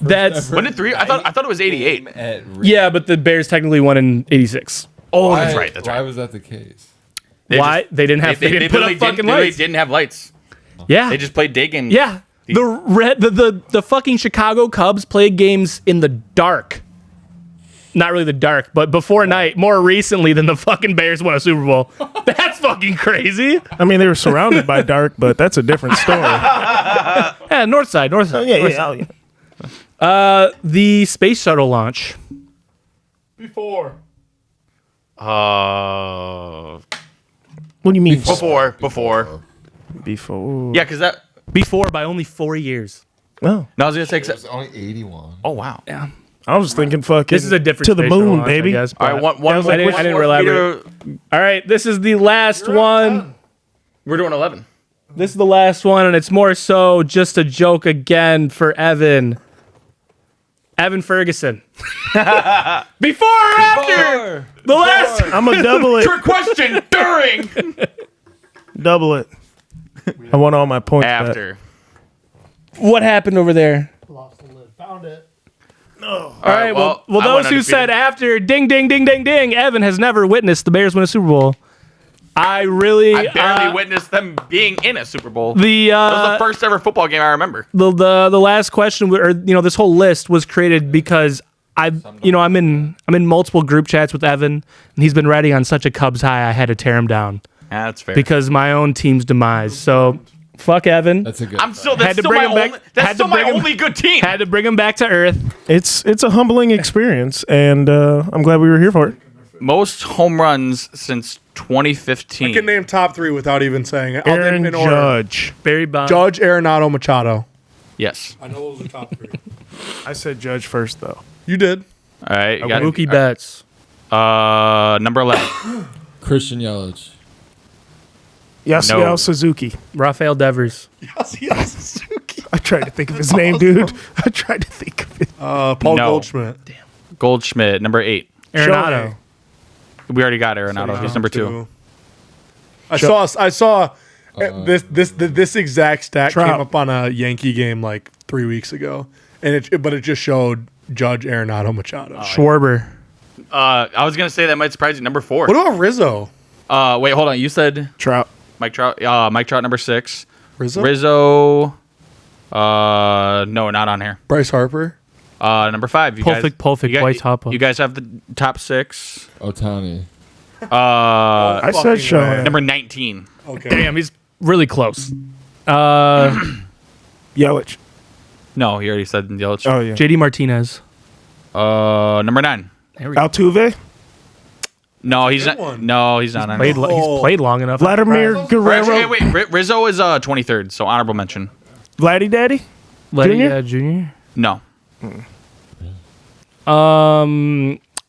That's When did 3? I thought it was 88. yeah, but the Bears technically won in 86. Oh, that's right. Why was that the case? Why? They didn't have. They didn't put up fucking lights. They didn't have lights. Yeah. They just played day games. Yeah. The fucking Chicago Cubs played games in the dark. Not really the dark, but before night, more recently than the fucking Bears won a Super Bowl. That's fucking crazy. I mean, they were surrounded by dark, but that's a different story. Yeah, north side. Yeah. The space shuttle launch. Before. What do you mean? Before. Before. Yeah, because that. Before by only 4 years. Oh. No, I was gonna say. It was only 81. Oh wow. Yeah. I was thinking fucking. This is a different to the space shuttle moon, launch, baby. I guess, All right, one. I didn't elaborate. All right, this is the last one. We're doing 11. This is the last one, and it's more so just a joke again for Evan. Evan Ferguson. Before or after? The last. I'm gonna double it. Trick question during. Double it. I want all my points back. After. What happened over there? Lost the lid. Found it. All right. Well, I those went who said undefeated. after, ding, ding, ding, ding, ding. Evan has never witnessed the Bears win a Super Bowl. I barely witnessed them being in a Super Bowl. That was the first ever football game I remember. the last question, or this whole list was created because I'm in multiple group chats with Evan, and he's been riding on such a Cubs high. I had to tear him down That's fair. because my own team's demise. So, fuck Evan. That's a good. I'm still. Had That's to still bring my him back- only. That's had to still my bring him- only good team. Had to bring him back to earth. It's a humbling experience, and I'm glad we were here for it. Most home runs since 2015. I can name top three without even saying it. I'll Aaron name in order. Judge. Barry Bonds. Judge, Arenado, Machado. Yes. I know those are top three. I said Judge first, though. You did. All right. You got Mookie Betts. number 11. Christian Yelich. Yasuo No. Suzuki. Rafael Devers. I tried to think of his name, dude. I tried to think of it. Paul No. Goldschmidt. Goldschmidt, number 8. Arenado. We already got Arenado. He's number 2. I saw this exact stat Trout. came up on a Yankee game like 3 weeks ago, and it just showed Judge, Arenado, Machado. Schwarber. I was gonna say that might surprise you. Number 4. What about Rizzo? Wait, hold on. You said Trout. Mike Trout. Mike Trout, number 6. Rizzo? Rizzo. No, not on here. Bryce Harper? Number 5. You Pulfic, Bryce Harper. You guys have the top 6. Otani. I said Fucking Shohei. way. Number 19. Okay. Damn, he's really close. Yelich. No, he already said Yelich. Oh, yeah. JD Martinez. Number 9. There we go. Altuve. No, he's not. one. No, he's not on He's here. played long enough. Vladimir Guerrero. Wait. Rizzo is 23rd, so honorable mention. Vladdy Daddy. Junior? Junior. No.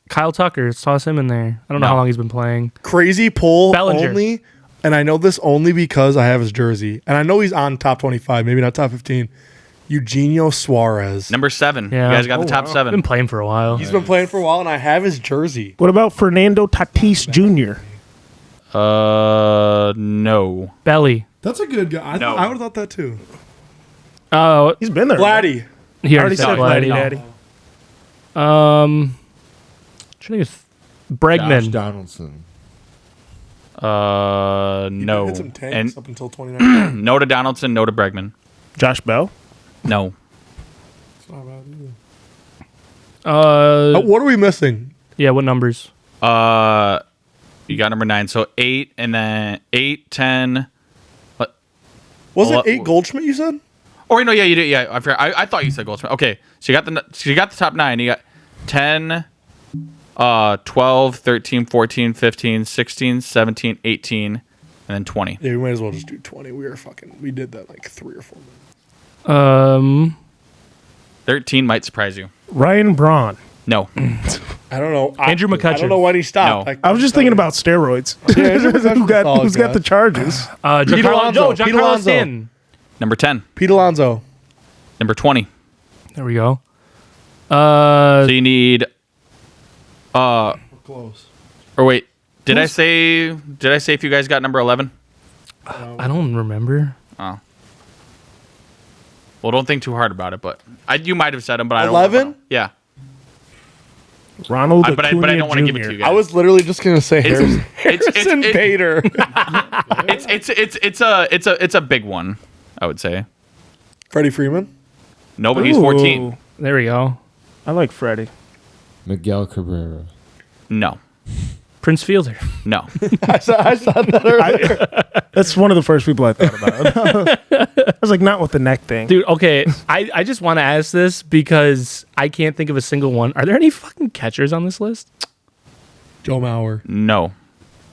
Kyle Tucker. Toss him in there. I don't know No. how long he's been playing. Crazy pull Bellinger. only, and I know this only because I have his jersey, and I know he's on top 25, maybe not top 15. Eugenio Suarez. Number 7. Yeah. You guys got the top Been 7. playing for a while. He's been playing for a while, and I have his jersey. What about Fernando Tatis Jr.? No. Belly. That's a good guy. No. I would have thought that too. Oh, He's been there. Vladdy. he I already already said said Vladdy. Vladdy Daddy. Trying to get Bregman. Josh Donaldson. He No. hit some tanks And up until 29. no to Donaldson, no to Bregman. Josh Bell. No. What are we missing? Yeah, what numbers? You got number 9. So 8 and then 8, 10. Was Well, it 8 Goldschmidt you said? Oh, no, yeah, you did. Yeah, I thought you said Goldsmith. Okay, so you got the top 9. You got 10, 12, 13, 14, 15, 16, 17, 18, and then 20. Yeah, we might as well just do 20. We did that like 3 or 4 minutes. 13 might surprise you. Ryan Braun. No. I don't know. Andrew I McCutcheon. don't know when he stopped. No. I was just thinking about steroids. Who's got the charges? Pete Alonso. Pete Giancarlo Alonso. Stanton. Number 10. Pete Alonso. Number 20. There we go. So you need Close. or wait, did I say if you guys got number 11? I don't remember. Oh. Well, don't think too hard about it, but you might have said him, but I don't 11? know. Yeah. Ronald But I don't want to give it to you guys. I was literally just gonna say Harrison it's- Bader. It's a big one, I would say. Freddie Freeman. No, but he's 14. There we go. I like Freddie. Miguel Cabrera. No. Prince Fielder. No. I saw that earlier. That's one of the first people I thought about. I was like, not with the neck thing. Dude, okay. I just want to ask this because I can't think of a single one. Are there any fucking catchers on this list? Joe Mauer. No.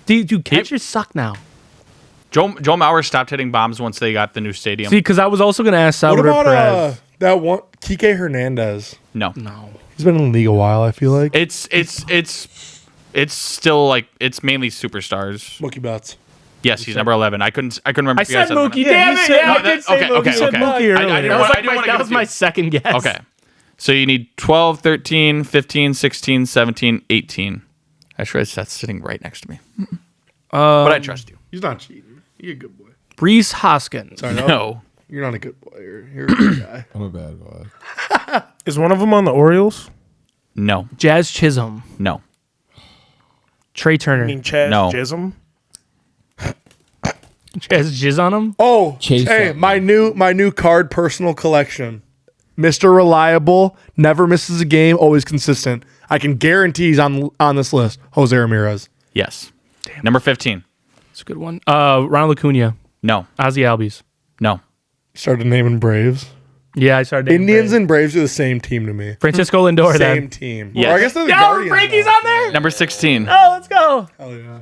Dude, catchers suck now. Joe Mauer stopped hitting bombs once they got the new stadium. See, because I was also going to ask What Salvador about Perez. that one Kike Hernandez? No. No. He's been in the league a while, I feel like. It's still like it's mainly superstars. Mookie Betts. Yes, he's number 11. I couldn't remember. I if you guys said Mookie. Yeah, Damn you it. said- Yeah, no, I did say okay, Mookie. okay, You said okay. Mookie I earlier. didn't That was, want- I like didn't my, want to that give was it to my you. second guess. Okay. So you need 12, 13, 15, 16, 17, 18. I sure that's sitting right next to me. But I trust you. He's not cheating. You're a good boy. Reese Hoskins. Sorry, No. You're not a good boy. You're a good guy. I'm a bad boy. Is one of them on the Orioles? No. Jazz Chisholm. No. Trey Turner. I mean, Chaz No. Chisholm? Jazz Jizz on him? Oh, Chase hey, Sutton. my new card personal collection. Mr. Reliable, never misses a game, always consistent. I can guarantee he's on this list. Jose Ramirez. Yes. Number 15. That's a good one. Ronald Acuna. No. Ozzy Albies. No. Started naming Braves. Yeah, I started. naming Indians Braves. and Braves are the same team to me. Francisco Lindor. Same Then. team. Yes. Or I guess they're the Yo, Guardians. Frankie's now. on there. Number 16. Oh, let's go. Hell yeah.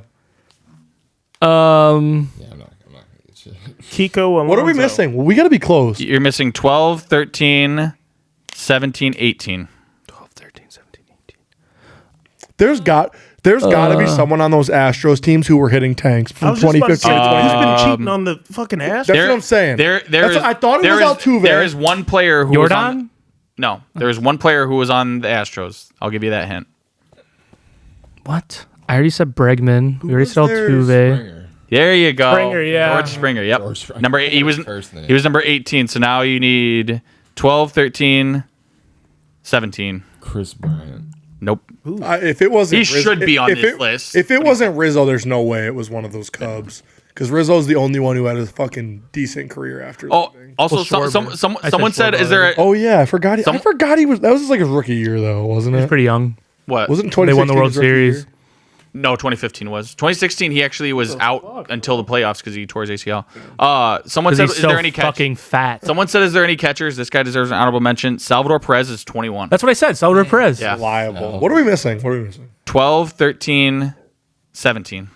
Yeah, I'm not gonna get shit. Kiko Alonso. What are we missing? Well, we got to be close. You're missing 12, 13, 17, 18. 12, 13, 17, 18. There's got to be someone on those Astros teams who were hitting tanks I from was just about to 2015 say, to 20. who's been cheating on the fucking ass? That's what I'm saying. I thought it was Altuve. There is one player who was on. Jordan? No, there is one player who was on the Astros. I'll give you that hint. What? I already said Bregman. We already was said theirs? Altuve. Springer. There you go. Springer, yeah. George Springer. Yep. George Springer. Number 8. He was First name. number 18. So now you need 12, 13, 17. Chris Bryant. Nope. If it wasn't, He should be on this list. If it wasn't Rizzo, there's no way it was one of those Cubs. Because Rizzo's the only one who had a fucking decent career after. Oh, leaving. also Well, Schwarber. someone said, "Is there a, Oh yeah, I forgot. I Some- forgot he was. That was like his rookie year though, wasn't He's it? pretty young. what?" Wasn't They 2016 won the World his rookie Series. year? No, 2015 was. 2016 he actually was out until the playoffs because he tore his ACL. Someone Because said, he's "Is so there any catch?" fucking fat. Someone said, "Is there any catchers?" This guy deserves an honorable mention. Salvador Perez is 21. That's what I said. Salvador Perez. Yeah. Reliable. What are we missing? 12, 13, 17.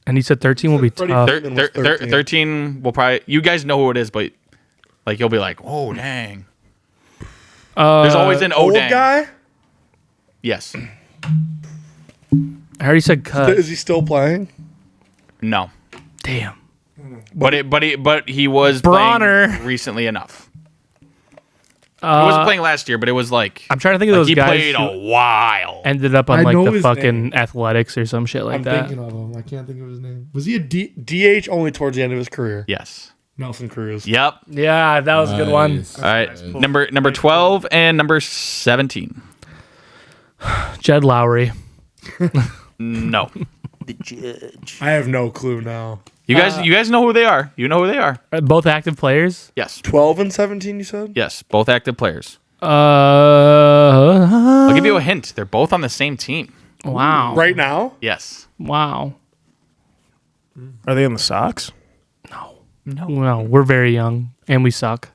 And he said 13 will be Freddie tough. Thir- Freeman was thir- 13. 13 will probably. You guys know who it is, but like you'll be like, "Oh dang." There's always an "Oh Old dang." guy? Yes. I already said cut. Is he still playing? No. Damn. But he was Bronner. playing recently enough. He wasn't playing last year, but it was like I'm trying to think of like those he guys played who a while. ended up on I like know the his fucking athletics or some shit like that. of him. I can't think of his name. Was he a DH only towards the end of his career? Yes. Nelson Cruz. Yep. Yeah, that was a good one. Nice. All right. Number 12 and number 17. Jed Lowry. No. I have no clue now. You guys know who they are. You know who they are. Both active players. Yes. 12 and 17, you said? Yes. Both active players. Wow. I'll give you a hint. They're both on the same team. Right now? Yes. Wow. Are they in the Sox? Well, we're very young and we suck.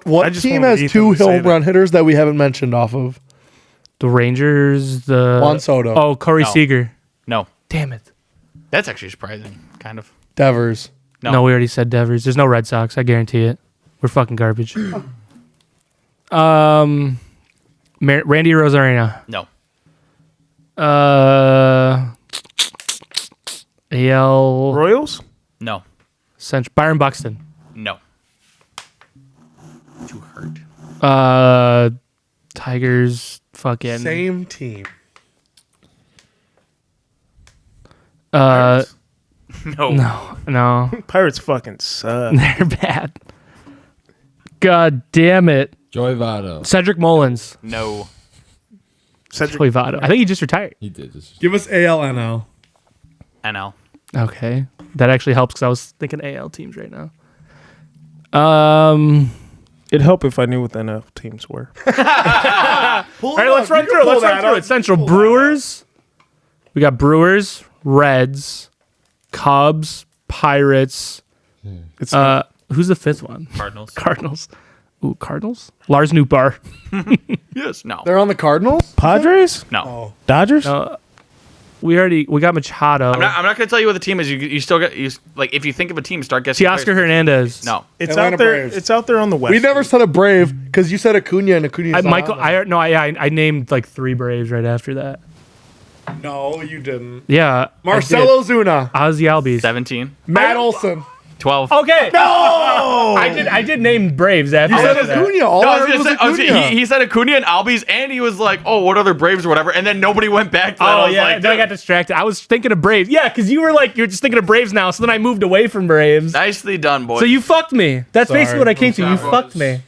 What I just team wanted has Ethan two to say home run hitters that we haven't mentioned off of? The Rangers, the Juan Soto. Oh, Corey No. Seager. No. Damn it. That's actually surprising, kind of. Devers. No. We already said Devers. There's no Red Sox. I guarantee it. We're fucking garbage. Randy Rosarena. No. AL Royals? No. Byron Buxton. No. Too hurt. Tigers. Fucking. Same team. No. No. Pirates fucking suck. They're bad. God damn it. Joey Votto. Cedric Mullins. No. Joey Votto. I think he just retired. He did just. Give us ALNL. NL. Okay. That actually helps because I was thinking AL teams right now. It'd help if I knew what the NF teams were. All right, let's run through it. Central Brewers. We got Brewers, Reds, Cubs, Pirates. It's Who's the fifth one? Cardinals. Cardinals. Ooh, Cardinals? Lars Nootbaar. Yes. No. They're on the Cardinals? Padres? No. Dodgers? We got Machado. I'm not going to tell you what the team is. You still got like if you think of a team, start guessing. Teoscar players. Hernandez. No. It's Atlanta out there. Braves. It's out there on the west. We never said a Brave because you said Acuna and Acuna's I named like 3 Braves right after that. No, you didn't. Yeah. Marcelo Zuna. Ozzy Albies. 17. Matt Olson. 12. Okay. No. I did name Braves after You said that. Acuna. All No, I I was heard gonna was say, Acuna. he said Acuna and Albies, and he was like, "Oh, what other Braves or whatever," and then nobody went back to that. I Oh was yeah, like, then I got distracted. I was thinking of Braves. Yeah, because you were like, you're just thinking of Braves now. So then I moved away from Braves. nicely done, boy. So you fucked me. That's basically what I came to. You fucked me.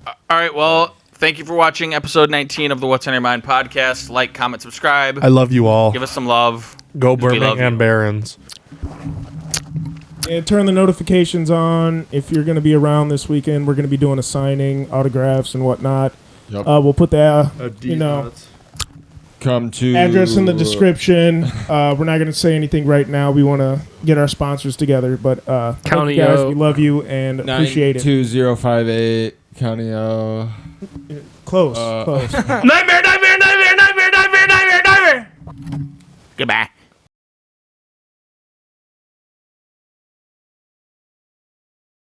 All right. Well, thank you for watching episode 19 of the What's on Your Mind podcast. Like, comment, subscribe. I love you all. Give us some love. Go We love Birmingham you. Barons. And turn the notifications on if you're going to be around this weekend. We're going to be doing a signing, autographs, and whatnot. Yep. We'll put the Come to address in the description. We're not going to say anything right now. We want to get our sponsors together, but thank County you guys. O. We love you and appreciate it. 92058 County O. Close. Nightmare. Goodbye.